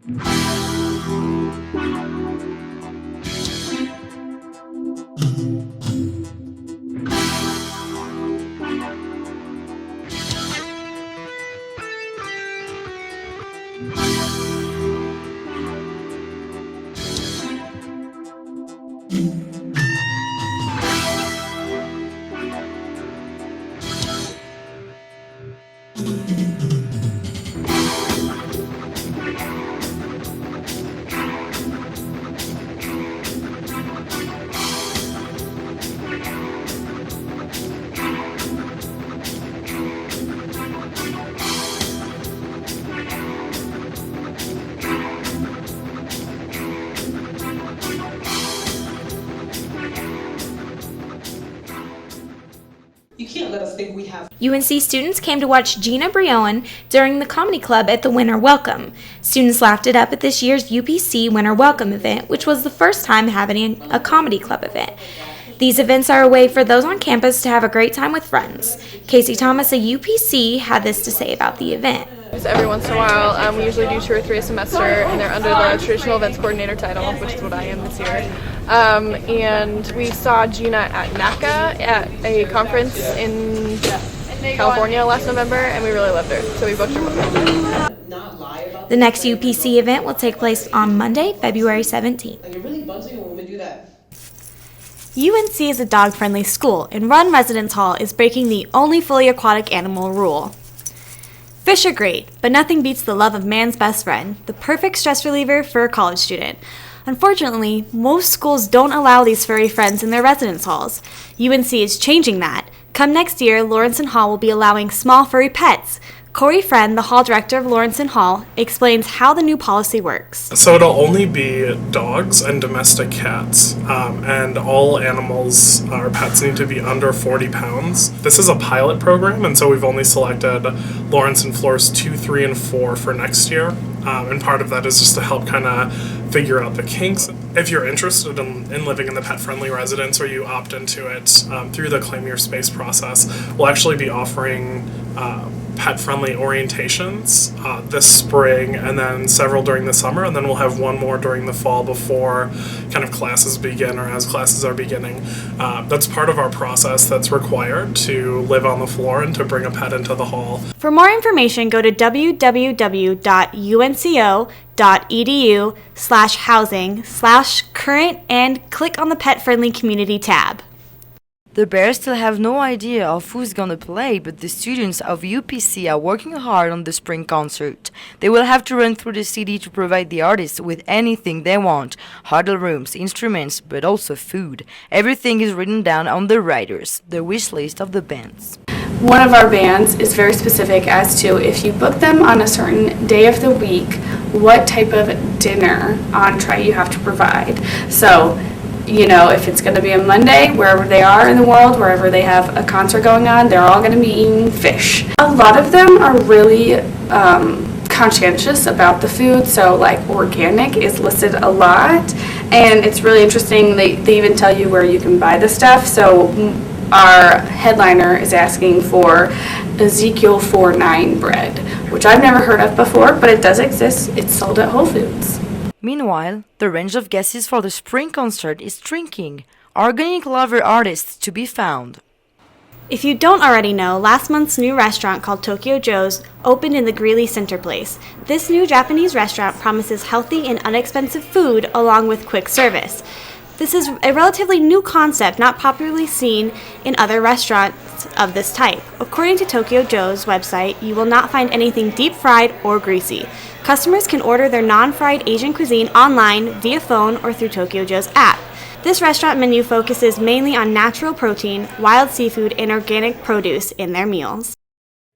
You can't let us think we have. UNC students came to watch Gina Briones during the comedy club at the Winter Welcome. Students laughed it up at this year's UPC Winter Welcome event, which was the first time having a comedy club event. These events are a way for those on campus to have a great time with friends. Casey Thomas, a UPC, had this to say about the event. Every once in a while, we usually do 2 or 3 a semester, and they're under the traditional events coordinator title, which is what I am this year. And we saw Gina at NACA at a conference in California last November, and we really loved her, so we booked her. The next UPC event will take place on Monday, February 17th. Like, it really bugs me when women do that. UNC is a dog-friendly school, and Run Residence Hall is breaking the only fully aquatic animal rule. Fish are great, but nothing beats the love of man's best friend, the perfect stress reliever for a college student. Unfortunately, most schools don't allow these furry friends in their residence halls. UNC is changing that. Come next year, Lawrence Hall will be allowing small furry pets. Corey Friend, the hall director of Lawrence Hall, explains how the new policy works. So it'll only be dogs and domestic cats, and all animals or pets need to be under 40 pounds. This is a pilot program, and so we've only selected Lawrence and floors 2, 3, and 4 for next year. And part of that is just to help kind of figure out the kinks. If you're interested in living in the pet-friendly residence, or you opt into it through the Claim Your Space process, we'll actually be offering pet-friendly orientations this spring, and then several during the summer, and then we'll have one more during the fall before kind of classes begin, or as classes are beginning. That's part of our process that's required to live on the floor and to bring a pet into the hall. For more information, go to www.unco.edu/housing/current and click on the Pet Friendly Community tab. The Bears still have no idea of who's gonna play, but the students of UPC are working hard on the spring concert. They will have to run through the city to provide the artists with anything they want: huddle rooms, instruments, but also food. Everything is written down on the riders, the wish list of the bands. One of our bands is very specific as to if you book them on a certain day of the week, what type of dinner entree you have to provide. So, you know, if it's going to be a Monday, wherever they are in the world, wherever they have a concert going on, they're all going to be eating fish. A lot of them are really conscientious about the food, so like organic is listed a lot, and it's really interesting. They even tell you where you can buy the stuff. So our headliner is asking for Ezekiel 4-9 bread, which I've never heard of before, but it does exist. It's sold at Whole Foods. Meanwhile, the range of guests for the spring concert is shrinking. Organic lover artists to be found. If you don't already know, last month's new restaurant called Tokyo Joe's opened in the Greeley Center Place. This new Japanese restaurant promises healthy and inexpensive food along with quick service. This is a relatively new concept not popularly seen in other restaurants of this type. According to Tokyo Joe's website, you will not find anything deep fried or greasy. Customers can order their non-fried Asian cuisine online, via phone, or through Tokyo Joe's app. This restaurant menu focuses mainly on natural protein, wild seafood, and organic produce in their meals.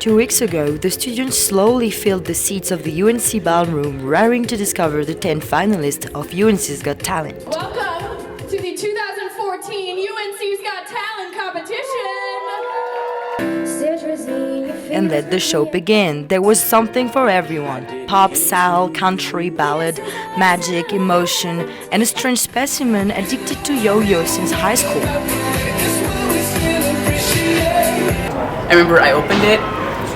2 weeks ago, the students slowly filled the seats of the UNC ballroom, raring to discover the 10 finalists of UNC's Got Talent. Welcome to the 2014 UNC's Got Talent competition! And let the show begin. There was something for everyone. Pop, soul, country, ballad, magic, emotion, and a strange specimen addicted to yo-yo since high school. I remember I opened it,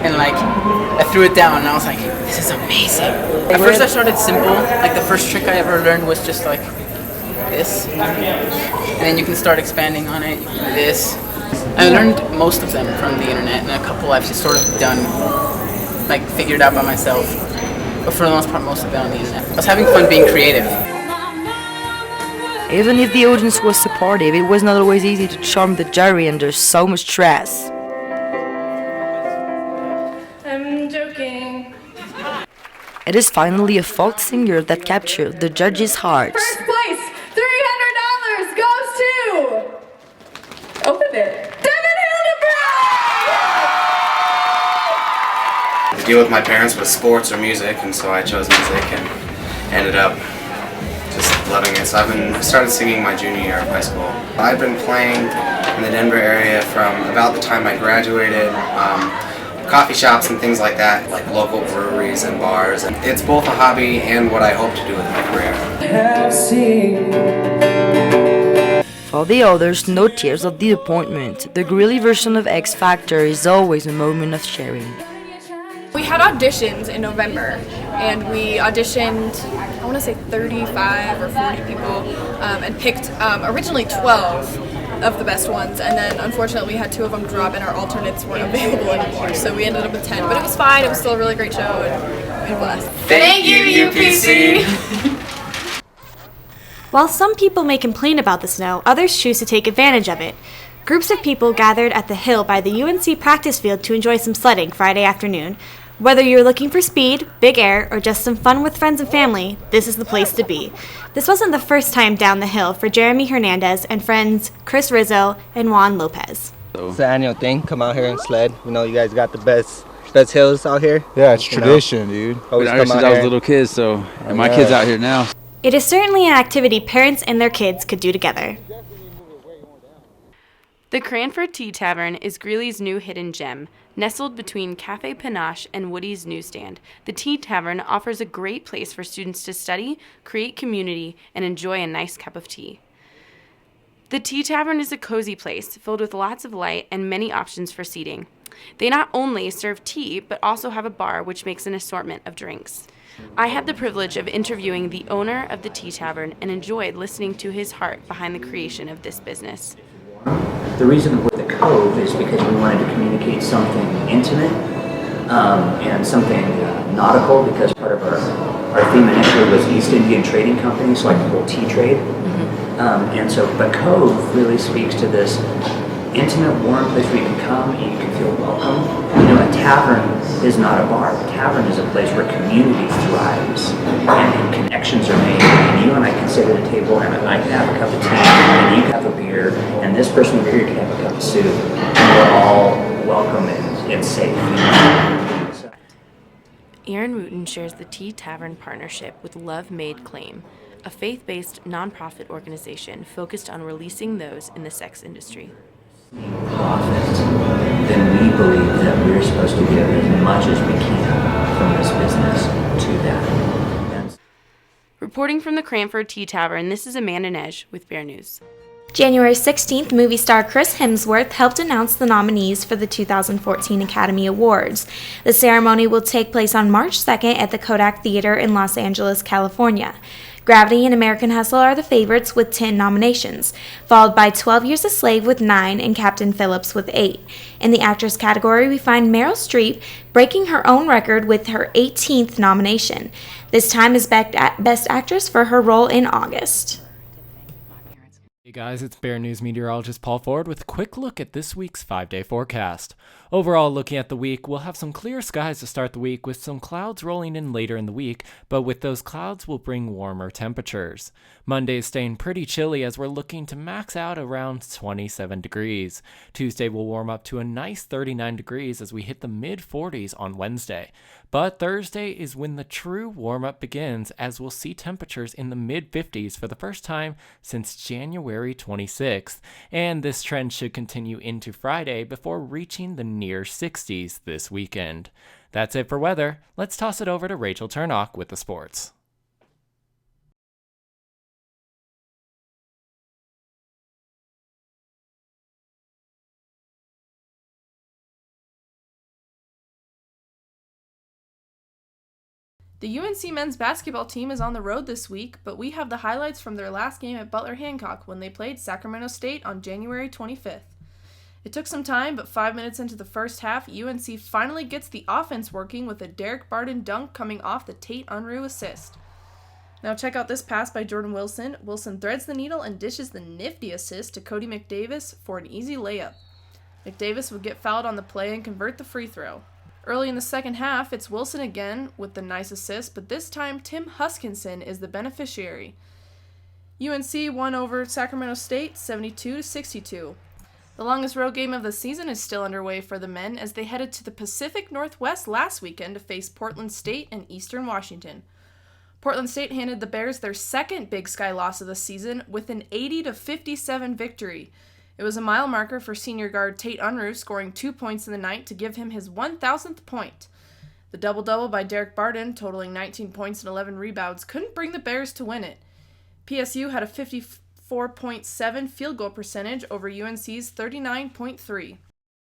and like I threw it down and I was like, this is amazing. At first I started simple, like the first trick I ever learned was just like this, and then you can start expanding on it. You can do this. I learned most of them from the internet, and a couple I've just sort of done, like figured out by myself, but for the most part most of it on the internet. I was having fun being creative. Even if the audience was supportive, it was not always easy to charm the jury under so much stress. I'm joking. It is finally a folk singer that captured the judges' hearts. First place, $300 goes to. Open it. Devin Hildebrand! The deal with my parents was sports or music, and so I chose music and ended up just loving it. So I started singing my junior year of high school. I've been playing in the Denver area from about the time I graduated. Coffee shops and things like that, like local breweries and bars. And it's both a hobby and what I hope to do with my career. For the others, no tears of disappointment. The grilly version of X Factor is always a moment of sharing. We had auditions in November, and we auditioned, I want to say 35 or 40 people, and picked originally 12 of the best ones, and then unfortunately we had 2 of them drop and our alternates weren't available anymore, so we ended up with 10. But it was fine, it was still a really great show, and we had a blast. Thank you, UPC! While some people may complain about the snow, others choose to take advantage of it. Groups of people gathered at the hill by the UNC practice field to enjoy some sledding Friday afternoon. Whether you're looking for speed, big air, or just some fun with friends and family, this is the place to be. This wasn't the first time down the hill for Jeremy Hernandez and friends Chris Rizzo and Juan Lopez. It's an annual thing. Come out here and sled. You know, you guys got the best hills out here. Yeah, it's tradition, dude. Always Been out here since I was a little kid, so and my kid's out here now. It is certainly an activity parents and their kids could do together. The Cranford Tea Tavern is Greeley's new hidden gem. Nestled between Cafe Panache and Woody's newsstand, the Tea Tavern offers a great place for students to study, create community, and enjoy a nice cup of tea. The Tea Tavern is a cozy place filled with lots of light and many options for seating. They not only serve tea, but also have a bar which makes an assortment of drinks. I had the privilege of interviewing the owner of the Tea Tavern and enjoyed listening to his heart behind the creation of this business. The reason with the Cove is because we wanted to communicate something intimate and something nautical, because part of our theme initially was East Indian Trading Company, so like the whole tea trade. But Cove really speaks to this intimate, warm place where you can come and you can feel welcome. You know, a tavern is not a bar. A tavern is a place where community thrives and connections are made. And you and I can sit at a table and I can have a cup of tea and you can have a beer and this person over here can have a cup of soup. And we're all welcome and safe. Aaron Wooten shares the Tea Tavern partnership with Love Made Claim, a faith-based nonprofit organization focused on releasing those in the sex industry. Profit, then we believe that we're supposed to give as much as we can from this business to that. Reporting from the Cranford Tea Tavern, this is Amanda Nej with Bear News. January 16th, movie star Chris Hemsworth helped announce the nominees for the 2014 Academy Awards. The ceremony will take place on March 2nd at the Kodak Theater in Los Angeles, California. Gravity and American Hustle are the favorites with 10 nominations, followed by 12 Years a Slave with 9 and Captain Phillips with 8. In the actress category, we find Meryl Streep breaking her own record with her 18th nomination. This time is Best Actress for her role in August. Hey guys, it's Bear News meteorologist Paul Ford with a quick look at this week's 5-day forecast. Overall, looking at the week, we'll have some clear skies to start the week with some clouds rolling in later in the week, but with those clouds will bring warmer temperatures. Monday is staying pretty chilly as we're looking to max out around 27 degrees. Tuesday will warm up to a nice 39 degrees as we hit the mid-40s on Wednesday. But Thursday is when the true warm-up begins, as we'll see temperatures in the mid-50s for the first time since January 26th. And this trend should continue into Friday before reaching the near 60s this weekend. That's it for weather. Let's toss it over to Rachel Turnock with the sports. The UNC men's basketball team is on the road this week, but we have the highlights from their last game at Butler Hancock when they played Sacramento State on January 25th. It took some time, but 5 minutes into the first half, UNC finally gets the offense working with a Derek Barden dunk coming off the Tate Unruh assist. Now check out this pass by Jordan Wilson. Wilson threads the needle and dishes the nifty assist to Cody McDavis for an easy layup. McDavis would get fouled on the play and convert the free throw. Early in the second half, it's Wilson again with the nice assist, but this time Tim Huskinson is the beneficiary. UNC won over Sacramento State 72-62. The longest road game of the season is still underway for the men as they headed to the Pacific Northwest last weekend to face Portland State and Eastern Washington. Portland State handed the Bears their second Big Sky loss of the season with an 80-57 victory. It was a mile marker for senior guard Tate Unruh, scoring 2 points in the night to give him his 1,000th point. The double-double by Derek Barden, totaling 19 points and 11 rebounds, couldn't bring the Bears to win it. PSU had a 54.7 field goal percentage over UNC's 39.3.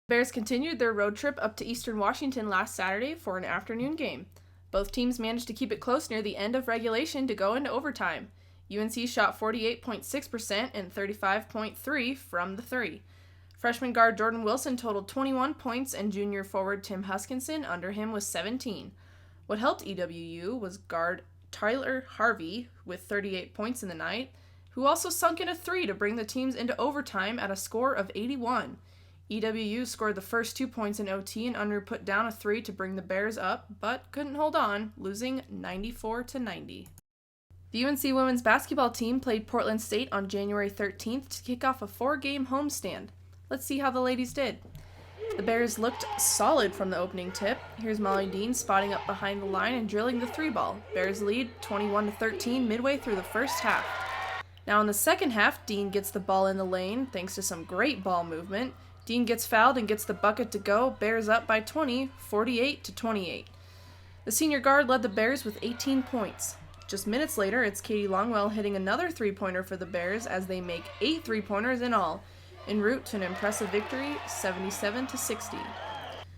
Bears continued their road trip up to Eastern Washington last Saturday for an afternoon game. Both teams managed to keep it close near the end of regulation to go into overtime. UNC shot 48.6% and 35.3% from the three. Freshman guard Jordan Wilson totaled 21 points and junior forward Tim Huskinson under him was 17. What helped EWU was guard Tyler Harvey with 38 points in the night, who also sunk in a three to bring the teams into overtime at a score of 81. EWU scored the first 2 points in OT and Unruh put down a three to bring the Bears up, but couldn't hold on, losing 94-90. The UNC women's basketball team played Portland State on January 13th to kick off a 4-game homestand. Let's see how the ladies did. The Bears looked solid from the opening tip. Here's Molly Dean spotting up behind the line and drilling the three ball. Bears lead 21-13 midway through the first half. Now in the second half, Dean gets the ball in the lane thanks to some great ball movement. Dean gets fouled and gets the bucket to go. Bears up by 20, 48-28. The senior guard led the Bears with 18 points. Just minutes later, it's Katie Longwell hitting another three-pointer for the Bears as they make 8 three-pointers in all, en route to an impressive victory, 77-60.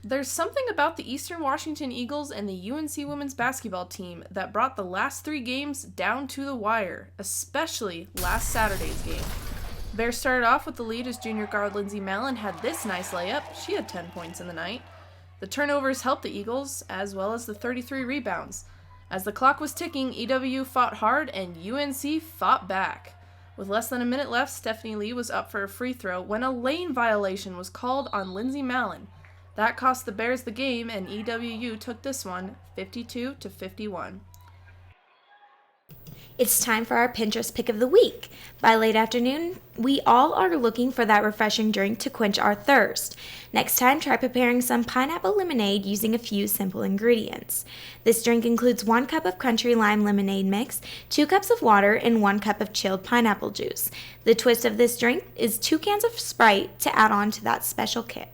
There's something about the Eastern Washington Eagles and the UNC women's basketball team that brought the last 3 games down to the wire, especially last Saturday's game. Bears started off with the lead as junior guard Lindsey Mallon had this nice layup. She had 10 points in the night. The turnovers helped the Eagles, as well as the 33 rebounds. As the clock was ticking, EWU fought hard and UNC fought back. With less than a minute left, Stephanie Lee was up for a free throw when a lane violation was called on Lindsey Mallon. That cost the Bears the game, and EWU took this one 52-51. It's time for our Pinterest pick of the week. By late afternoon, we all are looking for that refreshing drink to quench our thirst. Next time, try preparing some pineapple lemonade using a few simple ingredients. This drink includes 1 cup of country lime lemonade mix, 2 cups of water, and 1 cup of chilled pineapple juice. The twist of this drink is 2 cans of Sprite to add on to that special kick.